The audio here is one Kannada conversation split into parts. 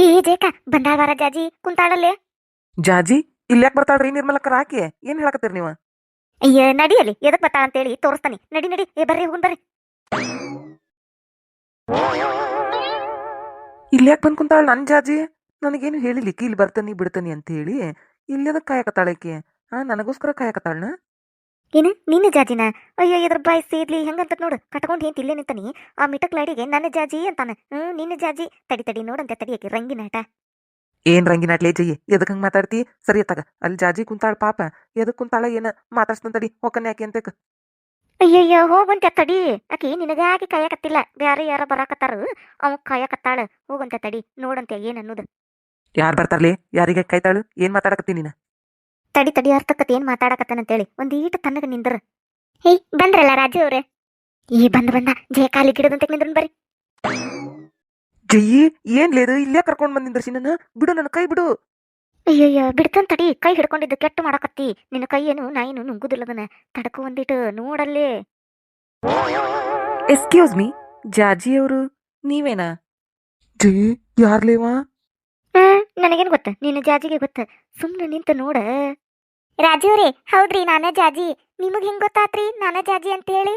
ಈ ಜೇಕ ಬಂದಾಳವಾರ ಜಾಜಿ ಕುಂತಾಳಲ್ಲೇ. ಜಾಜಿ ಇಲ್ಯಾಕ್ ಬರ್ತಾಳ್ರಿ ನಿರ್ಮಲಕ್ಕರ ಆಕಿ ಏನ್ ಹೇಳಕತ್ತೀರಿ ನೀವು? ಅಯ್ಯ ನಡಿಯಲ್ಲಿ ಎದಕ್ ಬರ್ತಾಳ ಅಂತೇಳಿ ತೋರಿಸ್ತಾನಿ. ನಡಿ ನಡಿ, ಏ ಬರ್ರಿ ಹೋಗುನ್ ಬರ್ರಿ. ಇಲ್ಯಾಕ್ ಬಂದ್ ಕುಂತಾಳ ನನ್ ಜಾಜಿ? ನನಗೇನು ಹೇಳಿಲಿಕ್ಕಿ ಇಲ್ಲಿ ಬರ್ತಾನಿ ಬಿಡ್ತಾನಿ ಅಂತ ಹೇಳಿ. ಇಲ್ಲೆದಕ್ ಕಾಯಕತ್ತಾಳಕಿ? ನನಗೋಸ್ಕರ ಕಾಯಕತ್ತಾಳನ? ಏನು ನಿನ್ನ ಜಾಜಿನ? ಅಯ್ಯೋ ಇದ್ರ ಬಾಯ್ ಸೇದ್ಲಿ ಹೆಂಗಂತ ನೋಡು, ಕಟ್ಕೊಂಡು ಏನ್ ಇಲ್ಲೇ ನಿಂತಾನಿ. ಆ ಮಿಟಕ್ ಲೈಡಿಗೆ ನನ್ನ ಜಾಜಿ ಅಂತಾನ. ನಿನ್ನ ಜಾಜಿ. ತಡಿ ತಡಿ ನೋಡಂತೆ ತಡಿಯಕ್ಕೆ ರಂಗಿನಾಟ. ಏನ್ ರಂಗಿನಾಟ್ಲೆ ಜಯ್ಯಿ ಎದಕ್ ಹಂಗ್ ಮಾತಾಡ್ತಿ? ಸರಿ ಅತ್ತಾಗ ಅಲ್ಲಿ ಜಾಜಿ ಕುಂತಾಳ ಪಾಪ. ಎದಕ್ ಕುಂತಾಳ ಏನ ಮಾತಾಡ್ಸ್ತನ್ ತಡಿ ಹೊಕ್ಕನ್ ಯಾಕೆ ಅಂತಕ್. ಅಯ್ಯಯ್ಯ ಹೋಗಂತೆ ತಡಿ. ಆಕಿ ನಿನಗಾಗಿ ಕಾಯಕತ್ತಿಲ್ಲ, ಬ್ಯಾರೆ ಯಾರ ಬರಾಕತ್ತಾರ ಅವ ಕಾಯಕತ್ತಾಳ. ಹೋಗಂತೆ ತಡಿ ನೋಡಂತೆ ಏನ್ ಅನ್ನೋದು. ಯಾರ್ ಬರ್ತಾರ್ಲಿ? ಯಾರಿಗೆ ಕಾಯ್ತಾಳು? ಏನ್ ಮಾತಾಡಕತ್ತಿ ನೀನ? ತಡಿ ತಡಿ ಅರ್ಥಕತ್ ಏನ್ ಮಾತಾಡಕತ್ತಾನಂತೇಳಿ ಒಂದೀಟ ತನ್ನಗ ನಿಂದ್ರ. ಹೇ ಬಂದ್ರಲ್ಲ ರಾಜು ಅವ್ರೆ. ಈ ಬಂದ ಜಯ ಕಾಲಿ ಗಿಡದಂತೆ ನಿಂದ್ರನ್ ಬರ್ರಿ. ಜಯ್ಯಿ ಏನ್ ಲೇದು ಇಲ್ಲೇ ಕರ್ಕೊಂಡ್ ಬಂದಿಂದ್ರಸಿ ನನ್ನ ಬಿಡು, ನನ್ನ ಕೈ ಬಿಡು. ಅಯ್ಯಯ್ಯ ಬಿಡ್ತಾನ್ ತಡಿ. ಕೈ ಹಿಡ್ಕೊಂಡಿದ್ದು ಕೆಟ್ಟ ಮಾಡಕತ್ತಿ. ನಿನ್ನ ಕೈಯೇನು ನಾಯಿನು ನುಂಗುದಿಲ್ಲದನ. ತಡಕು ಒಂದಿಟ್ಟು ನೋಡಲ್ಲೇ. ಎಕ್ಸ್ಕ್ಯೂಸ್ ಮೀ, ಜಾಜಿ ಅವರು ನೀವೇನಾ? ಜಯ್ಯಿ ಯಾರ್ಲೇವಾ? ನನಗೇನ್ ಗೊತ್ತ, ನಿನ್ನ ಜಾಜಿಗೆ ಗೊತ್ತ. ಸುಮ್ನೆ ನಿಂತ ನೋಡ. ರಾಜುವ್ರಿ ಹೌದ್ರಿ ನಾನ ಜಾಜಿ. ನಿಮಗ್ ಹೆಂಗ್ ಗೊತ್ತಾತ್ರಿ ನಾನ ಜಾಜಿ ಅಂತ ಹೇಳಿ?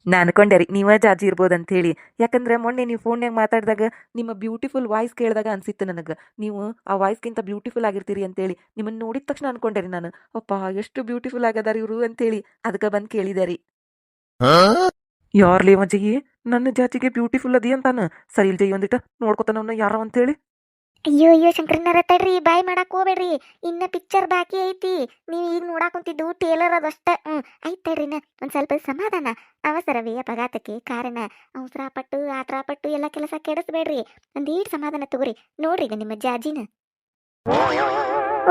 ನಾ ಅನ್ಕೊಂಡೆ ರೀ ನೀವ ಜಾಜಿ ಇರ್ಬೋದಂತ ಹೇಳಿ. ಯಾಕಂದ್ರೆ ಮೊನ್ನೆ ನೀವು ಫೋನ್ಯಾಗ ಮಾತಾಡಿದಾಗ ನಿಮ್ಮ ಬ್ಯೂಟಿಫುಲ್ ವಾಯ್ಸ್ ಕೇಳಿದಾಗ ಅನ್ಸಿತ್ತು ನನಗೆ ನೀವು ಆ ವಾಯ್ಸ್ಗಿಂತ ಬ್ಯೂಟಿಫುಲ್ ಆಗಿರ್ತೀರಿ ಅಂತೇಳಿ. ನಿಮ್ಮನ್ನ ನೋಡಿದ ತಕ್ಷಣ ಅನ್ಕೊಂಡೆ ರೀ ನಾನು, ಅಪ್ಪ ಎಷ್ಟು ಬ್ಯೂಟಿಫುಲ್ ಆಗದಾರ ಇವರು ಅಂತೇಳಿ. ಅದಕ್ಕೆ ಬಂದು ಕೇಳಿದೆ ರೀ. ಯಾರ್ಲಿ ಜಯ್ಯಿ ನನ್ನ ಜಾತಿಗೆ ಬ್ಯೂಟಿಫುಲ್ ಅದಿ ಅಂತಾನ? ಸರಿ ಇಲ್ ಜಯ್ಯಿ ಒಂದಿಟ ನೋಡ್ಕೊತಾನ ಯಾರೋ ಅಂತೇಳಿ. ಅಯ್ಯೋ ಅಯ್ಯೋ ಶಂಕರಣ್ಣರ ತಡ್ರಿ, ಬಾಯ್ ಮಾಡಕ್ ಹೋಗ್ಬೇಡ್ರಿ. ಇನ್ನ ಪಿಕ್ಚರ್ ಬಾಕಿ ಐತಿ. ನೀವ್ ಈಗ ನೋಡಾಕುಂತಿದ್ದು ಟೇಲರ್ ಅದಷ್ಟ. ಐತ್ ತಡ್ರಿನ ಒಂದ್ ಸ್ವಲ್ಪ ಸಮಾಧಾನ. ಅವಸರವೇ ಅಪಘಾತಕ್ಕೆ ಕಾರಣ. ಅವಸರಪಟ್ಟು ಆತರಪಟ್ಟು ಎಲ್ಲ ಕೆಲಸ ಕೆಡಿಸ್ಬೇಡ್ರಿ. ಒಂದೀಟ್ ಸಮಾಧಾನ ತಗೋರಿ. ನೋಡ್ರಿ ಈಗ ನಿಮ್ಮ ಜಾಜಿನ.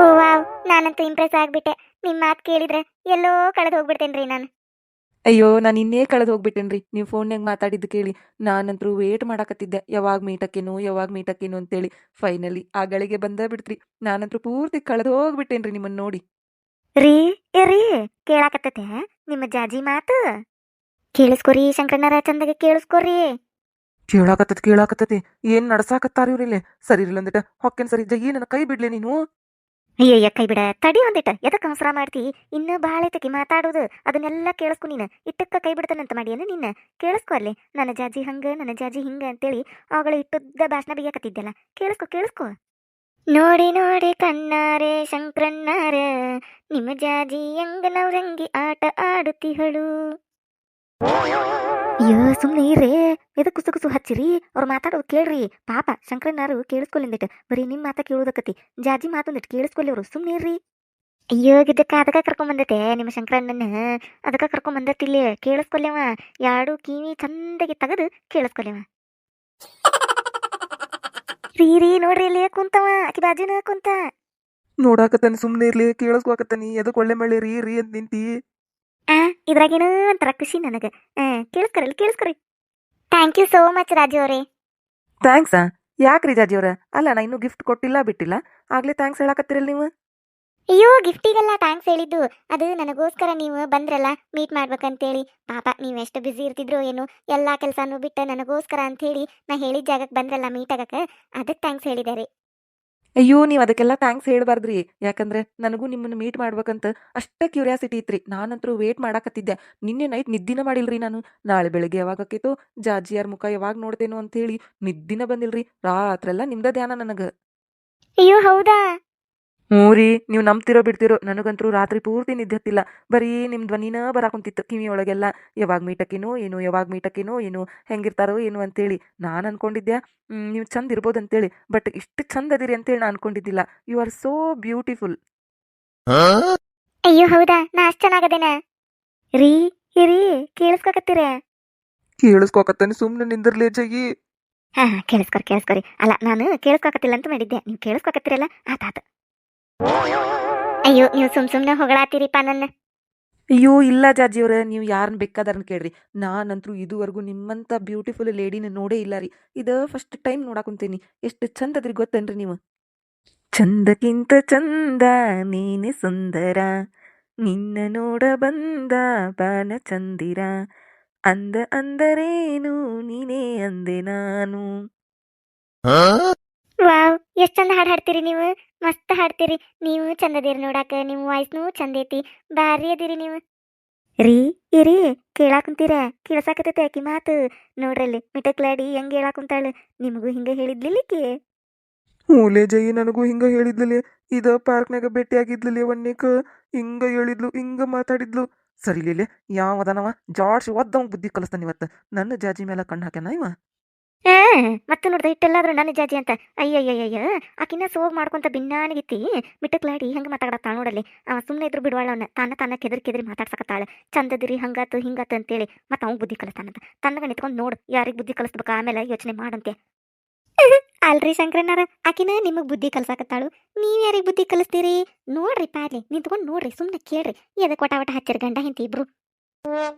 ಓ ವಾವ್, ನಾನಂತೂ ಇಂಪ್ರೆಸ್ ಆಗ್ಬಿಟ್ಟೆ. ನಿಮ್ ಮಾತ್ ಕೇಳಿದ್ರೆ ಎಲ್ಲೋ ಕಳೆದು ಹೋಗ್ಬಿಡ್ತೇನ್ರಿ ನಾನು. ಅಯ್ಯೋ ನಾನು ಇನ್ನೇ ಕಳೆದು ಹೋಗ್ಬಿಟ್ಟೇನ್ರಿ ನೀವು ಫೋನ್ಯಾಗ ಮಾತಾಡಿದ್ದು ಕೇಳಿ. ನಾನಂತರೂ ವೇಟ್ ಮಾಡಾಕತ್ತಿದ್ದೆ ಯಾವಾಗ ಮೀಟಕ್ಕೇನು ಅಂತೇಳಿ. ಫೈನಲಿ ಆ ಗಳಿಗೆ ಬಂದ ಬಿಡ್ತ್ರಿ. ನಾನಂತರೂ ಪೂರ್ತಿ ಕಳೆದು ಹೋಗ್ಬಿಟ್ಟೇನ್ರಿ ನಿಮ್ಮನ್ನ ನೋಡಿ. ರೀ ರೀ ಕೇಳಾಕತ್ತೈತೆ ನಿಮ್ಮ ಜಾಜಿ ಮಾತು. ಕೇಳಿಸ್ಕೊರಿ ಶಂಕರಣ್ಣರ, ಚಂದಗೆ ಕೇಳಿಸ್ಕೊರಿ. ಕೇಳಾಕತ್ತತಿ ಏನ್ ನಡ್ಸಾಕತ್ತಾರ ಇವ್ರಿಲ್ಲಿ. ಸರಿ ಇರ್ಲಂದಿಟ ಹೊಕ್ಕೇನ್ ಸರಿ ಜಯ್ಯಿ ನನ್ನ ಕೈ ಬಿಡ್ಲೆ ನೀನು. ಅಯ್ಯಯ್ಯ ಕೈ ಬಿಡ ತಡಿ ಒಂದಿಟ. ಎದಕ್ ಅವಸರ ಮಾಡ್ತಿ? ಇನ್ನು ಬಾಳ ಐತಕಿ ಮಾತಾಡೋದು. ಅದನ್ನೆಲ್ಲ ಕೇಳಿಸ್ಕೊ ನೀನು. ಇಟ್ಟಕ್ಕ ಕೈ ಬಿಡ್ತಾನಂತ ಮಾಡಿಯೇನು ನಿನ್ನ? ಕೇಳಿಸ್ಕೊ ಅಲ್ಲಿ. ನನ್ನ ಜಾಜಿ ಹಂಗ ನನ್ನ ಜಾಜಿ ಹಿಂಗ ಅಂತೇಳಿ ಅವುಗಳ ಇಟ್ಟುದ್ದ ಭಾಷಣ ಬಿಗಿಯಾಕತ್ತಿದ್ದೆಲ್ಲ. ಕೇಳಿಸ್ಕೊ ಕೇಳಿಸ್ಕೊ. ನೋಡಿ ನೋಡಿ ಕಣ್ಣಾರೆ ಶಂಕರಣ್ಣಾರ, ನಿಮ್ಮ ಜಾಜಿ ಹೆಂಗ ನವ್ರಂಗಿ ಆಟ ಆಡುತ್ತಿಹಳು. ಅಯ್ಯೋ ಸುಮ್ನೆ ಇರ್ರಿ. ಎದಕ್ ಕುಸು ಕುಸು ಹಚ್ಚಿರಿ? ಅವ್ರು ಮಾತಾಡೋದು ಕೇಳ್ರಿ. ಪಾಪ ಶಂಕರಣ್ಣಾರು ಕೇಳಿಸ್ಕೊಲಿಂದಿಟ್ಟು ಬರೀ ನಿಮ್ಮ ಮಾತ ಕೇಳೋದಕ್ಕತಿ. ಜಾಜಿ ಮಾತೊಂದಿಟ್ಟು ಕೇಳಿಸ್ಕೊಲಿ ಅವರು. ಸುಮ್ನೆ ಇರ್ರಿ. ಅಯ್ಯೋ ಗಿದ್ದಕ್ಕ ಅದಕ್ಕ ಕರ್ಕೊಂಬಂದೈತೆ ನಿಮ್ಮ ಶಂಕರಣ್ಣನ. ಅದಕ್ಕ ಕರ್ಕೊಂಬಂದತ್ತಿಲ್ಲಿ ಕೇಳಿಸ್ಕೊಲ್ಯವ. ಎರಡು ಕಿವಿ ಚಂದಗೆ ತೆಗೆದು ಕೇಳಿಸ್ಕೊಲ್ಯವ. ರೀ ನೋಡ್ರಿ ಇಲ್ಲಿ ಕುಂತವ, ಆಕಿ ಬಾಜುನ ಕುಂತ. ನೋಡಾಕತ್ತಾನೆ ಸುಮ್ನೆ ಇರ್ಲಿ ಕೇಳಿಸ್ಕೊಕತ್ತಾನಿ. ಎದಕ್ ಒಳ್ಳೆ ಮಳೆ ರೀ ರೀ ಅಂತ ನಿಂತಿ. ಇದ್ರಾಗೇನೋ ಒಂಥರ ಖುಷಿ ನನಗೆ. ಕೇಳಿಸ್ಕೊರಿ ಕೇಳಿಸ್ಕೊರಿ. Thank you so much Raju ಅವರೇ. ಥ್ಯಾಂಕ್ಸಾ? ಯಾಕ್ರಿ ಜಾಜಿ ಅವ್ರ? ಅಲ್ಲ ನಾ ಇನ್ನೂ ಗಿಫ್ಟ್ ಕೊಟ್ಟಿಲ್ಲ ಬಿಟ್ಟಿಲ್ಲ, ಆಗ್ಲೇ ಥ್ಯಾಂಕ್ಸ್ ಹೇಳಾಕತ್ತಿರಲ್ ನೀವು. ಅಯ್ಯೋ ಗಿಫ್ಟಿಗೆಲ್ಲ ಥ್ಯಾಂಕ್ಸ್ ಹೇಳಿದ್ದು ಅದು ನನಗೋಸ್ಕರ ನೀವು ಬಂದ್ರಲ್ಲ ಮೀಟ್ ಮಾಡ್ಬೇಕಂತೇಳಿ. ಪಾಪ ನೀವು ಎಷ್ಟು ಬ್ಯುಸಿ ಇರ್ತಿದ್ರು ಏನು, ಎಲ್ಲ ಕೆಲಸನೂ ಬಿಟ್ಟು ನನಗೋಸ್ಕರ ಅಂಥೇಳಿ ನಾ ಹೇಳಿದ ಜಾಗಕ್ಕೆ ಬಂದ್ರಲ್ಲ ಮೀಟ್ ಆಗಕ್ಕೆ. ಅದಕ್ಕೆ ಥ್ಯಾಂಕ್ಸ್ ಹೇಳಿದ್ದಾರೆ. ಅಯ್ಯೋ ನೀವು ಅದಕ್ಕೆಲ್ಲ ಥ್ಯಾಂಕ್ಸ್ ಹೇಳ್ಬಾರ್ದ್ರಿ. ಯಾಕಂದ್ರೆ ನನಗೂ ನಿಮ್ಮನ್ನ ಮೀಟ್ ಮಾಡ್ಬೇಕಂತ ಅಷ್ಟ ಕ್ಯೂರಿಯಾಸಿಟಿ ಇತ್ರಿ. ನಾನಂತರೂ ವೇಟ್ ಮಾಡಾಕತ್ತಿದ್ದೆ. ನಿನ್ನೆ ನೈಟ್ ನಿದ್ದಿನ ಮಾಡಿಲ್ರಿ ನಾನು. ನಾಳೆ ಬೆಳಗ್ಗೆ ಯಾವಾಗ ಆಕೈತೋ ಜಾಜಿಯಾರ್ ಮುಖ ಯಾವಾಗ ನೋಡ್ತೇನೋ ಅಂತೇಳಿ ನಿದ್ದಿನ ಬಂದಿಲ್ರಿ. ರಾತ್ರೆಲ್ಲ ನಿಮ್ದ ಧ್ಯಾನ ನನಗ. ಅಯ್ಯೋ ಹೌದಾ? ಹ್ಞೂ ರೀ, ನೀವು ನಂಬ್ತಿರೋ ಬಿಡ್ತಿರೋ ನನಗಂತರೂ ರಾತ್ರಿ ಪೂರ್ತಿ ನಿದ್ದೆ ಹತ್ತಿಲ್ಲ. ಬರೀ ನಿಮ್ಮ ಧ್ವನಿನ ಬರಾಕುಂತಿತ್ತು ಕಿವಿಯೊಳಗೆಲ್ಲ. ಯಾವಾಗ ಮೀಟಕ್ಕೇನೋ ಏನು ಹೆಂಗಿರ್ತಾರೋ ಏನು ಅಂತೇಳಿ ನಾನು ಅನ್ಕೊಂಡಿದ್ದೆ. ನೀವು ಚಂದ ಇರ್ಬೋದಂತೇಳಿ. ಬಟ್ ಇಷ್ಟು ಚಂದ ಅದಿರಿ ಅಂತೇಳಿ ನಾನು ಅನ್ಕೊಂಡಿದ್ದಿಲ್ಲ. You are so beautiful. ಅಯ್ಯೋ ಹೌದಾ? ನಾ ಅಷ್ಟು ಚೆನ್ನಾಗದೇನ? ರೀ ರೀ ಕೇಳಿಸ್ಕೊಕತ್ತೀರ? ಕೇಳಿಸ್ಕೊಕತ್ತಾನೆ ಸುಮ್ಮನೆ ನಿಂದಿರ್ಲೇ ಜಗಿ. ಕೇಳಿಸ್ಕೊರಿ. ಅಲ್ಲ ನಾನು ಕೇಳಿಸ್ಕೊಕತ್ತಿಲ್ಲ ಅಂತ ಮಾಡಿದ್ದೆ. ನೀವು ಕೇಳಿಸ್ಕೊಕತ್ತೀರಲ್ಲ ಆತಾತ. ಅಯ್ಯೋ ನೀವು ಸುಮ್ನೆ ಹೊಗಳಾತೀರಿಪ್ಪ ನನ್ನ. ಅಯ್ಯೋ ಇಲ್ಲ ಜಾಜಿಯವ್ರ, ನೀವು ಯಾರನ್ನ ಬೇಕಾದಾರನ್ನ ಕೇಳ್ರಿ. ನಾನಂತರೂ ಇದುವರೆಗೂ ನಿಮ್ಮಂಥ ಬ್ಯೂಟಿಫುಲ್ ಲೇಡಿನ ನೋಡೇ ಇಲ್ಲ ರೀ. ಇದು ಫಸ್ಟ್ ಟೈಮ್ ನೋಡಾಕುಂತೀನಿ. ಎಷ್ಟು ಚಂದ ಅದ್ರಿ ಗೊತ್ತೇನ್ರಿ ನೀವು? ಚಂದಕ್ಕಿಂತ ಚಂದ ನೀನೆ ಸುಂದರ, ನಿನ್ನ ನೋಡ ಬಂದ ಬಾನ ಚಂದಿರ, ಅಂದರೇನು ನೀನೇ ಅಂದೆ ನಾನು. ವಾವ್ ಎಷ್ಟು ಚಂದ ಹಾಡು ಹಾಡ್ತೀರಿ ನೀವು. ಮಸ್ತ್ ಹಾಡ್ತೀರಿ. ನೀವು ಚಂದದೀರಿ ನೋಡಾಕ, ನಿಮ್ಮ ವಾಯ್ಸ್ನೂ ಚಂದ ಐತಿ. ಭಾರಿ ಅದೀರಿ ನೀವು. ರೀ ಇರಿ, ಕೇಳಾಕುಂತೀರ? ಕೇಳ್ಸಾಕತೈತೆ ಆಕಿ ಮಾತು. ನೋಡ್ರಲ್ಲಿ ಮಿಟಕ್ಲಾಡಿ ಹೆಂಗ್ ಹೇಳಾಕುಂತಾಳ. ನಿಮಗೂ ಹಿಂಗ ಹೇಳಿದ್ಲಿಲ್ಲಿಕಿ? ಹ್ಞೂಲೇ ಜಯಿ, ನನಗೂ ಹಿಂಗ ಹೇಳಿದ್ಲಲೆ. ಇದ ಪಾರ್ಕ್ನಾಗ ಭೇಟಿಯಾಗಿದ್ಲಲೆ ಒನ್ನೇಕ. ಹಿಂಗ ಹೇಳಿದ್ಲು, ಹಿಂಗ ಮಾತಾಡಿದ್ಲು. ಸರಿಲಿಲೆ, ಯಾವದನವ ಜಾಡ್ಸಿ ಒದ್ದವಂಗ್ ಬುದ್ಧಿ ಕಲಿಸ್ತಾನ ಇವತ್ತು. ನನ್ನ ಜಾಜಿ ಮೇಲೆ ಕಣ್ಣು ಹಾಕ್ಯಾನ ಇವ. ಆ ಮತ್ತೆ ನೋಡ್ದ ಇಟ್ಟೆಲ್ಲಾದ್ರೂ ನನ್ನ ಜಾಜಿ ಅಂತ. ಅಯ್ಯಯ್ಯಯ್ಯ, ಆಕಿನ ಸೋಗ್ ಮಾಡ್ಕೊಂತ ಬಿನ್ನಾನಿಗಿತ್ತಿ. ಮಿಟಕ್ಲಾಡಿ ಹೆಂಗ ಮಾತಾಡತ್ತಾಳ ನೋಡಲ್ಲಿ. ಅವ ಸುಮ್ಮನೆ ಇದ್ರು ಬಿಡುವಾಳ ಅವನ್ನ. ತಾನ ಕೆದರಿ ಮಾತಾಡ್ಸಕತ್ತಾಳ. ಚಂದದಿರಿ ಹಂಗಾತು ಹಿಂಗಾತು ಅಂತೇಳಿ. ಮತ್ತೆ ಅವ್ನು ಬುದ್ಧಿ ಕಲಿಸ್ತಾನಂತ. ತನ್ನಗ ನಿಂತ್ಕೊಂಡು ನೋಡು ಯಾರಿಗೆ ಬುದ್ಧಿ ಕಲಿಸ್ಬೇಕು, ಆಮೇಲೆ ಯೋಚನೆ ಮಾಡಂತೆ. ಅಲ್ರಿ ಶಂಕರಣ್ಣಾರ, ಆಕಿನ ನಿಮಗ್ ಬುದ್ಧಿ ಕಲ್ಸಾಕತ್ತಾಳು. ನೀವ್ ಯಾರಿಗ್ ಬುದ್ಧಿ ಕಲಿಸ್ತೀರಿ? ನೋಡ್ರಿ ಪಾರ್ಲಿ ನಿಂತ್ಕೊಂಡ್ ನೋಡ್ರಿ, ಸುಮ್ನೆ ಕೇಳ್ರಿ. ಎದಕ್ ವಟ ಹಚ್ಚಿರ ಗಂಡ ಹಿಂತಿ ಇಬ್ರು?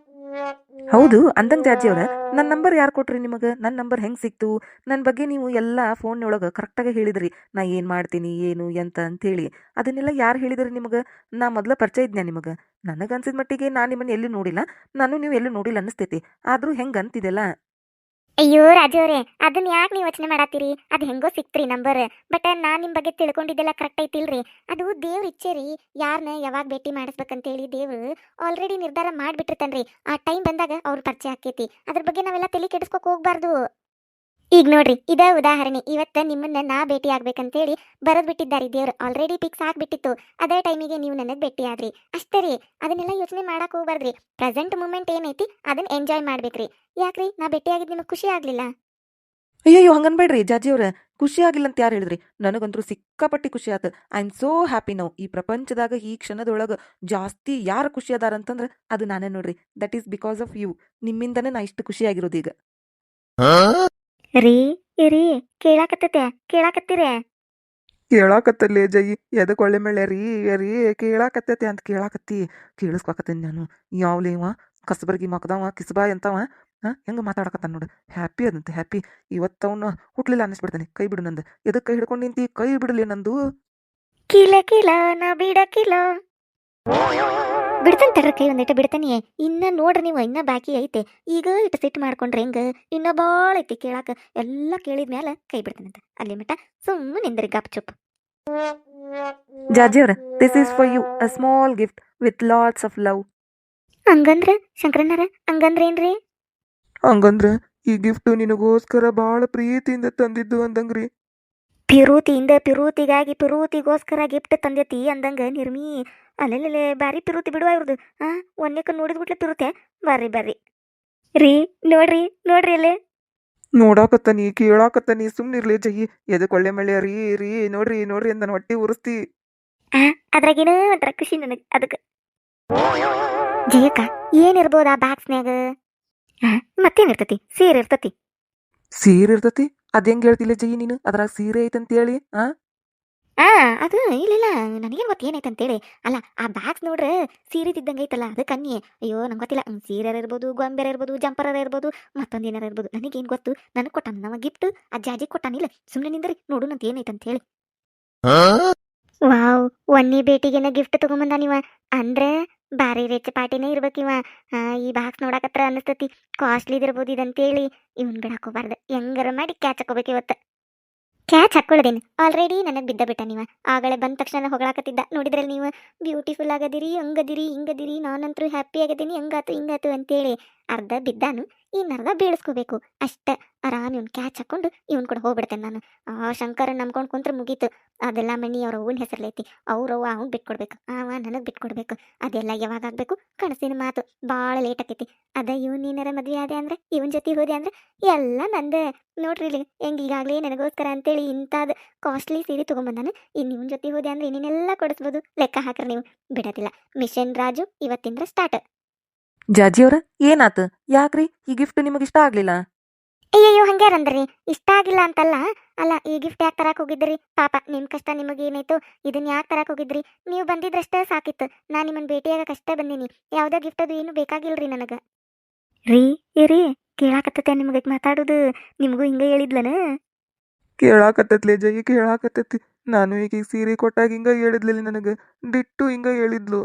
ಹೌದು ಅಂದಂಗ ಜಾಜಿ ಅವ್ರ, ನನ್ನ ನಂಬರ್ ಯಾರು ಕೊಟ್ರಿ ನಿಮಗೆ? ನನ್ನ ನಂಬರ್ ಹೆಂಗೆ ಸಿಕ್ತು? ನನ್ನ ಬಗ್ಗೆ ನೀವು ಎಲ್ಲ ಫೋನ್ನೊಳಗೆ ಕರೆಕ್ಟಾಗಿ ಹೇಳಿದ್ರಿ. ನಾ ಏನು ಮಾಡ್ತೀನಿ, ಏನು ಎಂತ ಅಂತೇಳಿ. ಅದನ್ನೆಲ್ಲ ಯಾರು ಹೇಳಿದ್ರಿ ನಿಮಗೆ? ನಾ ಮೊದಲ ಪರಿಚಯ ಇದ್ನ್ಯಾ ನಿಮಗೆ? ನನಗೆ ಅನ್ಸಿದ ಮಟ್ಟಿಗೆ ನಾನು ನಿಮ್ಮನ್ನು ಎಲ್ಲೂ ನೋಡಿಲ್ಲ. ನಾನು ನೀವು ಎಲ್ಲೂ ನೋಡಿಲ್ಲ ಅನ್ನಿಸ್ತೈತಿ. ಆದರೂ ಹೆಂಗೆ ಅಂತಿದೆಲ್ಲ? ಅಯ್ಯೋ ರಾಜವ್ರೆ, ಅದನ್ನ ಯಾಕೆ ನೀವು ಯೋಚನೆ ಮಾಡತ್ತೀರಿ? ಅದು ಹೆಂಗೋ ಸಿಕ್ತ್ರಿ ನಂಬರ್. ಬಟ್ ನಾನ್ ನಿಮ್ ಬಗ್ಗೆ ತಿಳ್ಕೊಂಡಿದ್ದೆಲ್ಲ ಕರೆಕ್ಟ್ ಐತಿಲ್ರಿ. ಅದು ದೇವ್ರ ಇಚ್ಛೆ ರೀ. ಯಾರನ್ನ ಯಾವಾಗ ಭೇಟಿ ಮಾಡಿಸ್ಬೇಕಂತೇಳಿ ದೇವ್ರು ಆಲ್ರೆಡಿ ನಿರ್ಧಾರ ಮಾಡ್ಬಿಟ್ಟಿರ್ತಾನ್ರಿ. ಆ ಟೈಮ್ ಬಂದಾಗ ಅವ್ರ ಪರಿಚಯ ಆಕೈತಿ. ಅದ್ರ ಬಗ್ಗೆ ನಾವೆಲ್ಲ ತಲೆ ಕೆಡಿಸ್ಕೊಕ್ ಹೋಗ್ಬಾರ್ದು. ಈಗ ನೋಡ್ರಿ, ಇದ ಉದಾಹರಣೆ. ಇವತ್ತ ನಿಮ್ಮನ್ನ ನಾ ಭೇಟಿ ಆಗ್ಬೇಕಂತೇಳಿ ಬರದ್ ಬಿಟ್ಟಿದ್ದಾರೆ ದೇವ್ರು. ಆಲ್ರೆಡಿ ಫಿಕ್ಸ್ ಆಗ್ಬಿಟ್ಟಿತ್ತು. ಅದೇ ಟೈಮಿಗೆ ನೀವು ನನಗೆ ಭೇಟಿ ಆದ್ರಿ ಅಷ್ಟೇ ರೀ. ಅದನ್ನೆಲ್ಲ ಯೋಚನೆ ಮಾಡಕ್ ಹೋಗ್ಬಾರ್ದ್ರಿ. ಪ್ರೆಸೆಂಟ್ ಮೂಮೆಂಟ್ ಏನೈತಿ ಅದನ್ನ ಎಂಜಾಯ್ ಮಾಡ್ಬೇಕ್ರಿ. ಯಾಕ್ರಿ, ನಾ ಭೇಟಿ ಆಗಿದ್ ನಿಮಗೆ ಖುಷಿ ಆಗ್ಲಿಲ್ಲ? ಅಯ್ಯಯ್ಯೋ ಹಂಗನ್ಬೇಡ್ರಿ ಜಾಜಿ ಅವ್ರ. ಖುಷಿ ಆಗಿಲ್ಲ ಅಂತ ಯಾರು ಹೇಳಿದ್ರಿ? ನನಗಂತೂ ಸಿಕ್ಕಾಪಟ್ಟಿ ಖುಷಿ ಆತು. I am so happy now. ಈ ಪ್ರಪಂಚದಾಗ ಈ ಕ್ಷಣದೊಳಗೆ ಜಾಸ್ತಿ ಯಾರು ಖುಷಿ ಅದಾರ ಅಂತಂದ್ರೆ ಅದು ನಾನೇ ನೋಡ್ರಿ. That is because of you. ನಿಮ್ಮಿಂದನೇ ನಾ ಇಷ್ಟು ಖುಷಿಯಾಗಿರೋದು ಈಗ. ರೀ ಇರಿ, ಕೇಳಾಕತ್ತತೆ ಕೇಳಾಕತ್ತೀರ? ಕೇಳಾಕತ್ತಲ್ಲೇ ಜಯಿ, ಎದಕ್ಕೆ ಒಳ್ಳೆ ಮಳೆ ರೀ ರೀ ಕೇಳಾಕತ್ತೈತೆ ಅಂತ ಕೇಳಾಕತ್ತಿ. ಕೇಳಿಸ್ಕೊಕತ್ತೇನೆ ನಾನು. ಯಾವ್ಲೇ ಇವ ಕಸಬರ್ಗಿ ಮಕದವ ಕಿಸ್ಬಾ ಅಂತವ. ಹೆಂಗೆ ಮಾತಾಡಕತ್ತಾನ ನೋಡು. ಹ್ಯಾಪಿ ಅದಂತೆ ಹ್ಯಾಪಿ. ಇವತ್ತವನು ಹುಟ್ಲಿಲ್ಲ ಅನ್ನಿಸ್ಬಿಡ್ತಾನೆ. ಕೈ ಬಿಡು ನಂದು. ಎದಕ್ಕೆ ಕೈ ಹಿಡ್ಕೊಂಡು ನಿಂತಿ? ಕೈ ಬಿಡಲಿ ನಂದು. ಕಿಲ ಕಿಲ ನಾ ಬಿಡಕಿಲ. ಬಿಡ್ತಾನೆ ತಡ್ರಿ, ಕೈ ಒಂದಿಟ್ಟು ಬಿಡ್ತಾನೆ. ಇನ್ನ ನೋಡ್ರಿ ನೀವು, ಇನ್ನ ಬಾಕಿ ಐತೆ. ಈಗ ಇಟ್ಟು ಸಿಟ್ಟು ಮಾಡ್ಕೊಂಡ್ರೆ ಹೆಂಗ? ಇನ್ನ ಬಾಳ ಐತಿ ಕೇಳಾಕ. ಎಲ್ಲ ಕೇಳಿದ್ಮ್ಯಾಲ ಕೈ ಬಿಡ್ತಾನಂತ. ಅಲ್ಲಿ ಮಟ ಸುಮ್ಮನೆ ನಿಂದ್ರಿ ಗಪ್ ಚುಪ್. ಜಾಜಿಯವ್ರ, this is for you a small gift with lots of love. ಹಂಗಂದ್ರ ಶಂಕರಣ್ಣಾರ, ಹಂಗಂದ್ರ ಏನ್ರಿ? ಹಂಗಂದ್ರೆ ಈ ಗಿಫ್ಟ್ ನಿನಗೋಸ್ಕರ ಭಾಳ ಪ್ರೀತಿಯಿಂದ ತಂದಿದ್ದು ಅಂದಂಗ್ರಿ. ಪಿರೂತಿಯಿಂದ ಪಿರೂತಿಗಾಗಿ ಪಿರೂತಿಗೋಸ್ಕರ ಗಿಫ್ಟ್ ತಂದೈತಿ ಅಂದಂಗ ನಿರ್ಮಿ. ಅಲ್ಲೆಲ್ಲೇ ಬಾರಿ ಪಿರೂತಿ ಬಿಡುವ ಇವ್ರದು. ಒಂದೇಕ ನೋಡಿದ್ಬಿಟ್ಲೆ ಪಿರೂತೆ. ಬರ್ರಿ ರೀ, ನೋಡ್ರಿ ನೋಡ್ರಿ ಅಲ್ಲೇ. ನೋಡಾಕತ್ತಾನಿ, ಕೇಳಾಕತ್ತಾನಿ, ಸುಮ್ನಿರ್ಲಿ ಜಗಿ. ಎದಕ್ಕೆ ಒಳ್ಳೆ ಮಳೆ ರೀ ರೀ ನೋಡ್ರಿ ನೋಡ್ರಿ ಅಂತ ನನ್ನ ಹೊಟ್ಟಿ ಉರಿಸ್ತಿ. ಅದ್ರಾಗೇನೋ ಒಂಥರ ಖುಷಿ ನನಗೆ ಅದಕ್ಕೆ. ಜಯಕ್ಕ, ಏನಿರ್ಬೋದ ಆ ಬಾಕ್ಸ್ನ್ಯಾಗ? ಮತ್ತೇನಿರ್ತತಿ? ಸೀರೆ ಇರ್ತತಿ. ಸೀರೆ ಇರ್ತತಿ? ಅದ್ ಹೆಂಗ್ ಹೇಳ್ತಿಲ್ಲ ಜಗಿ ನೀನು? ಅದ್ರಾಗ ಸೀರೆ ಐತಂತೇಳಿ. ಆ ಅದು ಇಲ್ಲ, ನನಗೇನು ಗೊತ್ತು ಏನೈತೆ ಅಂತೇಳಿ. ಅಲ್ಲ, ಆ ಬ್ಯಾಗ್ಸ್ ನೋಡ್ರೆ ಸೀರೆ ತಿದ್ದಂಗೆ ಐತಲ್ಲ, ಅದಕ್ಕೆ ಅನ್ನಿ. ಅಯ್ಯೋ ನಂಗೆ ಗೊತ್ತಿಲ್ಲ. ಸೀರೆ ಇರ್ಬೋದು, ಗೊಂಬೆರ ಇರ್ಬೋದು, ಜಂಪರ ಇರ್ಬೋದು, ಮತ್ತೊಂದು ಏನಾರ ಇರ್ಬೋದು. ನನಗೇನು ಗೊತ್ತು? ನನಗೆ ಕೊಟ್ಟಾನ ನಮ್ಮ ಗಿಫ್ಟ್. ಆ ಜಾಜಿ ಕೊಟ್ಟಾನಿಲ್ಲ. ಸುಮ್ಮನೆ ನಿಂದ್ರಿ, ನೋಡುನಂತ ಏನೈತೆ ಅಂತ ಹೇಳಿ. ವಾವ್, ಒನ್ನಿ ಭೇಟಿಗೆನ ಗಿಫ್ಟ್ ತಗೊಂಬಂದ ನೀವ. ಅಂದ್ರೆ ಬಾರಿ ರಿಚ್ ಪಾರ್ಟಿನೇ ಇರ್ಬೇಕಿವ. ಈ ಬಾಕ್ಸ್ ನೋಡಕತ್ರ ಅನಿಸ್ತತಿ ಕಾಸ್ಟ್ಲಿದಿರ್ಬೋದು ಇದಂತೇಳಿ. ಇವನ್ ಬಿಡಾಕ್ ಹೋಗ್ಬಾರ್ದು. ಹೆಂಗಾರ ಮಾಡಿ ಕ್ಯಾಚ್ ಹಾಕೋಬೇಕು ಇವತ್ತು. ಕ್ಯಾಚ್ ಹಾಕ್ಕೊಳ್ಳೋದೇನು, ಆಲ್ರೆಡಿ ನನಗೆ ಬಿದ್ದ ಬಿಟ್ಟ ನೀವ. ಆಗಲೇ ಬಂದ ತಕ್ಷಣ ಹೊಗಳಾಕತ್ತಿದ್ದ. ನೋಡಿದ್ರಲ್ಲಿ ನೀವು ಬ್ಯೂಟಿಫುಲ್ ಆಗದಿರಿ, ಹಂಗದಿರಿ ಹಿಂಗದಿರಿ, ನಾನಂತರೂ ಹ್ಯಾಪಿ ಆಗದೀನಿ, ಹಂಗಾತು ಹಿಂಗಾತು ಅಂತೇಳಿ. ಅರ್ಧ ಬಿದ್ದಾನು, ಇನ್ನರ್ಧ ಬೀಳಿಸ್ಕೋಬೇಕು ಅಷ್ಟೇ. ಆರಾಮ್ ಇವ್ನು ಕ್ಯಾಚ್ ಹಾಕೊಂಡು ಇವನ್ ಕೂಡ ಹೋಗ್ಬಿಡ್ತೇನೆ ನಾನು. ಆ ಶಂಕರನ್ ನಂಬ್ಕೊಂಡು ಕುಂತ್ರೆ ಮುಗೀತು. ಅದೆಲ್ಲ ಮನಿ ಅವ್ರ ಅವ್ವನ ಹೆಸರ್ಲೈತಿ. ಅವ್ರವ್ವ ಅವ್ನು ಬಿಟ್ಕೊಡ್ಬೇಕು, ಅವ ನನಗೆ ಬಿಟ್ಕೊಡ್ಬೇಕು. ಅದೆಲ್ಲ ಯಾವಾಗ ಆಗ್ಬೇಕು? ಕನಸಿನ ಮಾತು. ಭಾಳ ಲೇಟ್ ಆಕೈತಿ. ಅದ ಇವನ್ ನೀನಾರ ಮದ್ವೆ ಆದೆ ಅಂದ್ರೆ, ಇವನ್ ಜೊತೆ ಹೋದೆ ಅಂದ್ರೆ ಎಲ್ಲ ನಂದೆ. ನೋಡ್ರಿ ಇಲ್ಲಿ ಹೆಂಗೆ ಈಗಾಗಲೇ ನನಗೋಸ್ಕರ ಅಂತೇಳಿ ಇಂಥದ್ದು ಕಾಸ್ಟ್ಲಿ ಸೀರೆ ತೊಗೊಂಬಂದಾನು. ಇನ್ನು ಇವನ್ ಜೊತೆ ಹೋದೆ ಅಂದ್ರೆ ಇನ್ನೇನೆಲ್ಲ ಕೊಡಿಸ್ಬೋದು. ಲೆಕ್ಕ ಹಾಕ್ರಿ ನೀವು. ಬಿಡೋದಿಲ್ಲ. ಮಿಷನ್ ರಾಜು ಇವತ್ತಿಂದ್ರ ಸ್ಟಾರ್ಟ್. ಜಾಜಿಯವ್ರ, ಏನಾತು? ಯಾಕ್ರಿ ಈ ಗಿಫ್ಟ್ ನಿಮಗೆ ಇಷ್ಟ ಆಗ್ಲಿಲ್ಲ? ಅಯ್ಯಯ್ಯೋ, ಹಂಗ್ಯಾರಂದ್ರಿ? ಇಷ್ಟ ಆಗಿಲ್ಲ ಅಂತಲ್ಲ. ಅಲ್ಲ, ಈ ಗಿಫ್ಟ್ ಯಾಕೆ ತರಕ್ ಹೋಗಿದ್ರಿ? ಪಾಪ ನಿಮ್ಮ ಕಷ್ಟ ನಿಮಗೆ ಏನಾಯ್ತು? ಇದನ್ನ ಯಾಕೆ ತರಕ್ ಹೋಗಿದ್ರಿ? ನೀವು ಬಂದಿದ್ರಷ್ಟೇ ಸಾಕಿತ್ತು. ನಾನು ನಿಮ್ಮನ್ನ ಭೇಟಿಯಾಗಕ್ಕಷ್ಟೇ ಬಂದೀನಿ. ಯಾವುದೋ ಗಿಫ್ಟ್ ಅದು ಏನು ಬೇಕಾಗಿಲ್ರಿ ನನಗೆ. ರೀ ಇರಿ, ಕೇಳಾಕತ್ತತೆ ನಿಮಗೆ ಮಾತಾಡೋದು. ನಿಮಗೂ ಹಿಂಗೆ ಹೇಳಿದ್ಲನ? ಕೇಳಾಕತ್ತತ್ಲೆ ಜಗಿ, ಕೇಳಾಕತ್ತತಿ. ನಾನು ಈಗ ಸೀರೆ ಕೊಟ್ಟಾಗ ಹಿಂಗ ಹೇಳಿದ್ಲಿಲ್ಲ ನನಗೆ. ಡಿಟ್ಟು ಹಿಂಗ ಹೇಳಿದ್ಲು.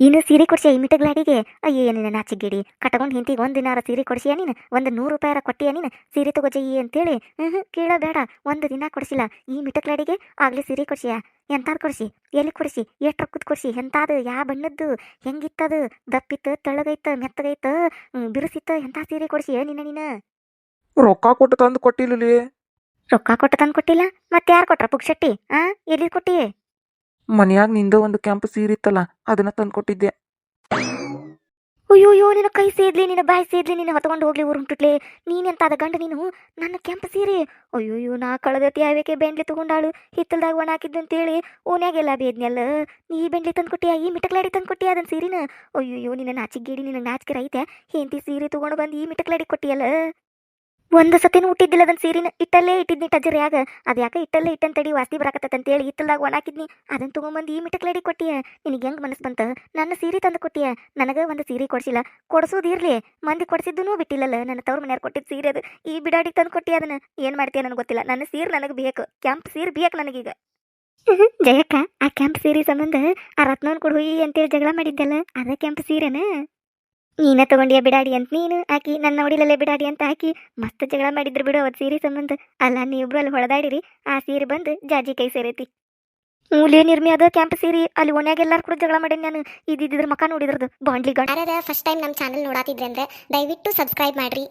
ಇನ್ನು ಸೀರೆ ಕೊಡ್ಸಿಯ ಈ ಮಿಟಗ್ಲಾಡಿಗೆ ಅಯ್ಯೋ ನಿನ್ನ ನಾಚಿಗೇಡಿ ಕಟ್ಕೊಂಡು ಹಿಂತಿಗೆ ಒಂದು ದಿನಾರ ಸೀರೆ ಕೊಡ್ಸಿಯ ನೀನು ಒಂದು 100 ರೂಪಾಯಿ ಕೊಟ್ಟಿಯ ನೀನು ಸೀರೆ ತಗೋಜಯಿ ಅಂತೇಳಿ ಕೇಳಬೇಡ ಒಂದು ದಿನ ಕೊಡಿಸಿಲ್ಲ ಈ ಮಿಟಗ್ಲಾಡಿಗೆ ಆಗ್ಲೇ ಸೀರೆ ಕೊಡ್ಸಿಯ ಎಂತಾದ್ ಕೊಡ್ಸಿ ಎಲ್ಲಿ ಕೊಡಿಸಿ ಎಷ್ಟು ರೊಕ್ಕದ ಕೊಡ್ಸಿ ಎಂತಾದು ಯಾವ ಬಣ್ಣದ್ದು ಹೆಂಗಿತ್ತದು ದಪ್ಪಿತ್ತು ತೆಳ್ಳಗೈತ ಮೆತ್ತಗೈತ ಬಿರುಸಿತ್ತು ಎಂಥ ಸೀರೆ ಕೊಡ್ಸಿಯ ನೀನು ರೊಕ್ಕ ಕೊಟ್ಟು ತಂದು ಕೊಟ್ಟಿಲ್ಲಲಿ. ರೊಕ್ಕ ಕೊಟ್ಟು ತಂದು ಕೊಟ್ಟಿಲ್ಲ ಮತ್ತೆ ಯಾರು ಕೊಟ್ರ ಪುಕ್ಷಟ್ಟಿ ಎಲ್ಲಿ ಕೊಟ್ಟಿ ಮನ್ಯಾಗ ನಿಂದ ಒಂದು ಕೆಂಪು ಸೀರೆ ಇತ್ತಲ್ಲ ಅದನ್ನ ತಂದು ಕೊಟ್ಟಿದ್ದೆ. ಅಯ್ಯೋಯ್ಯೋ ನಿನ್ನ ಕೈ ಸೇದ್ಲಿ ನಿನ್ನ ಬಾಯಿ ಸೇದ್ಲಿ ನಿನ್ನ ಹೊತ್ಕೊಂಡು ಹೋಗ್ಲಿ ಊರು ಹುಟ್ಟುಟ್ಲೆ ನೀನೆಂತಾದ ಗಂಡ ನೀನು ನನ್ನ ಕೆಂಪು ಸೀರೆ ಅಯ್ಯೋಯ್ಯೋ ನಾ ಕಳೆದತಿ ಯಾವಕ್ಕೆ ಬೆಂಡ್ಲಿ ತಗೊಂಡಾಳು ಹಿತ್ತಲ್ದಾಗ ಒಣ ಹಾಕಿದ್ದು ಅಂತೇಳಿ ಓನ್ಯಾಗೆಲ್ಲ ಬೇದ್ನೆಲ್ಲ ಈ ಬೆಂಡ್ಲಿ ತಂದು ಕೊಟ್ಟಿಯ ಈ ಮಿಟಕ್ಲಾಡಿ ತಂದು ಕೊಟ್ಟಿಯ ಅದನ್ನ ಸೀರಿನ ಅಯ್ಯೋಯ್ಯೋ ನಿನ್ನ ನಾಚಿಗೇಡಿ ನಿನ್ನ ನಾಚಿಕೆ ಐತೆ ಹೆಂತಿ ಸೀರೆ ತಗೊಂಡು ಬಂದು ಈ ಮಿಟಕ್ಲಾಡಿ ಕೊಟ್ಟಿಯಲ್ಲ ಒಂದು ಸತಿನೂ ಹುಟ್ಟಿದ್ದಿಲ್ಲ ಅದನ್ನ ಸೀರಿನ ಇಟ್ಟಲ್ಲೇ ಇಟ್ಟಿದ್ನಿ ಟಜರ್ಯಾಗ ಅದು ಯಾಕೆ ಇಟ್ಟಲ್ಲೇ ಇಟ್ಟಂತಡಿ ವಾಸ್ತಿ ಬರಾಕತ್ತಂತೇಳಿ ಹಿತ್ತಲ್ದಾಗ ಒಣ ಹಾಕಿದ್ನಿ ಅದನ್ನ ತೊಗೊಂಬಂದು ಈ ಮಿಟಕ್ಲಾಡಿ ಕೊಟ್ಟಿಯ ನಿನಗೆ ಹೆಂಗೆ ಮನಸ್ಸು ಬಂತ ನನ್ನ ಸೀರೆ ತಂದು ಕೊಟ್ಟಿಯ ನನಗೆ ಒಂದು ಸೀರೆ ಕೊಡಿಸಿಲ್ಲ ಕೊಡಿಸೋದಿರ್ಲಿ ಮಂದಿ ಕೊಡಿಸಿದ್ದೂ ಬಿಟ್ಟಿಲ್ಲಲ್ಲ ನನ್ನ ತವ್ರ ಮನೆಯವ್ರು ಕೊಟ್ಟಿದ್ದು ಸೀರೆ ಅದು ಈ ಬಿಡಾಡಿಗೆ ತಂದು ಕೊಟ್ಟಿ ಅದನ್ನ ಏನು ಮಾಡ್ತೀಯ ನನಗೆ ಗೊತ್ತಿಲ್ಲ ನನ್ನ ಸೀರೆ ನನಗೆ ಬೇಕು ಕೆಂಪು ಸೀರೆ ಬೇಕು ನನಗೀಗ ಜಯಕ್ಕ ಆ ಕೆಂಪು ಸೀರೆ ಸಂಬಂಧ ಆ ರತ್ನವನ್ ಕೊಡು ಅಂತೇಳಿ ಜಗಳ ಮಾಡಿದ್ದಲ್ಲ ಅದ ಕೆಂಪು ಸೀರೆನ ನೀನ ತಗೊಂಡಿಯ ಬಿಡಾಡಿ ಅಂತ ನೀನು ಆಕಿ ನನ್ನ ನೋಡಿಲಲ್ಲೇ ಬಿಡಾಡಿ ಅಂತ ಹಾಕಿ ಮಸ್ತ್ ಜಗಳ ಮಾಡಿದ್ರು ಬಿಡು ಅವತ್ತು ಸೀರೆ ಸಂಬಂಧ ಅಲ್ಲ ನೀವಿಬ್ರು ಅಲ್ಲಿ ಹೊಡೆದಾಡಿರಿ ಆ ಸೀರೆ ಬಂದು ಜಾಜಿ ಕೈ ಸೇರೈತಿ ಮೂಲೆ ನಿರ್ಮಿ ಅದ ಕ್ಯಾಂಪ್ ಸೀರೆ ಅಲ್ಲಿ ಓನ್ಯಾಗ ಎಲ್ಲಾರು ಕೂಡ ಜಗಳ ಮಾಡೇನಿ ನಾನು ಇದ್ರ ಮಕ ನೋಡಿದ್ರದು ಬಾಂಡ್ಲಿ ಗಂಡ ಯಾರಾದ ಫಸ್ಟ್ ಟೈಮ್ ನಮ್ಮ ಚಾನಲ್ ನೋಡಾತಿದ್ರೆ ಅಂದ್ರೆ ದಯವಿಟ್ಟು ಸಬ್ಸ್ಕ್ರೈಬ್ ಮಾಡ್ರಿ.